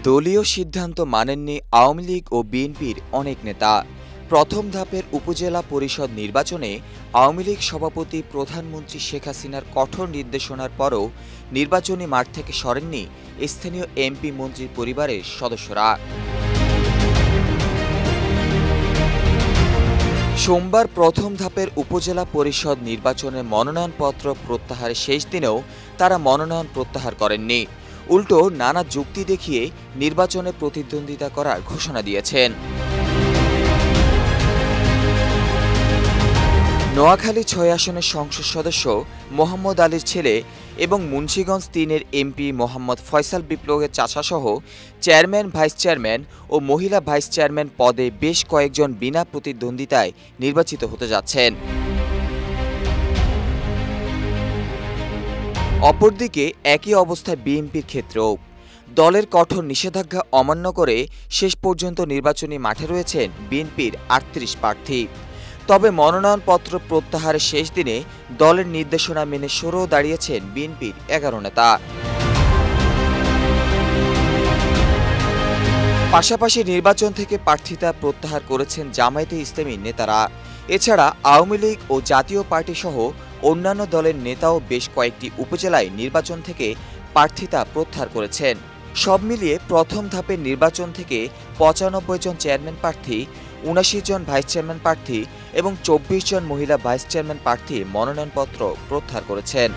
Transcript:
দলীয় সিদ্ধান্ত মানেননি আওয়ামী লীগ ও বিএনপির অনেক নেতা। প্রথম ধাপের উপজেলা পরিষদ নির্বাচনে আওয়ামী লীগ সভাপতি প্রধানমন্ত্রী শেখ হাসিনার কঠোর নির্দেশনার পরও নির্বাচনী মাঠ থেকে সরেননি স্থানীয় এমপি মন্ত্রীর পরিবারের সদস্যরা। সোমবার প্রথম ধাপের উপজেলা পরিষদ নির্বাচনের মনোনয়নপত্র প্রত্যাহারের শেষ দিনেও তারা মনোনয়ন প্রত্যাহার করেননি। উল্টো নানা যুক্তি দেখিয়ে নির্বাচনে প্রতিদ্বন্দ্বিতা করার ঘোষণা দিয়েছেন। নোয়াখালী ৬ আসনের সংসদ সদস্য মোহাম্মদ আলীর ছেলে এবং মুন্সিগঞ্জ ৩-এর এমপি মোহাম্মদ ফয়সাল বিপ্লবের চাচাসহ চেয়ারম্যান, ভাইস চেয়ারম্যান ও মহিলা ভাইস চেয়ারম্যান পদে বেশ কয়েকজন বিনা প্রতিদ্বন্দ্বিতায় নির্বাচিত হতে যাচ্ছেন। অপরদিকে একই অবস্থা বিএনপির ক্ষেত্রেও। দলের কঠোর নিষেধাজ্ঞা অমান্য করে শেষ পর্যন্ত নির্বাচনী মাঠে রয়েছেন বিএনপির ৩৮ প্রার্থী। তবে মনোনয়নপত্র প্রত্যাহারের শেষ দিনে দলের নির্দেশনা মেনে সরেও দাঁড়িয়েছেন বিএনপির ১১ নেতা। পাশাপাশি নির্বাচন থেকে প্রার্থিতা প্রত্যাহার করেছেন জামায়াতে ইসলামীর নেতারা। এছাড়া আওয়ামী লীগ ও জাতীয় পার্টি সহ অন্যান্য দলের নেতাও বেশ কয়েকটি উপজেলায় নির্বাচন থেকে প্রার্থিতা প্রত্যাহার করেছেন। সব মিলিয়ে প্রথম ধাপের নির্বাচন থেকে ৯৫ জন চেয়ারম্যান প্রার্থী, ৭৯ জন ভাইস চেয়ারম্যান প্রার্থী এবং ২৪ জন মহিলা ভাইস চেয়ারম্যান প্রার্থী মনোনয়নপত্র প্রত্যাহার করেছেন।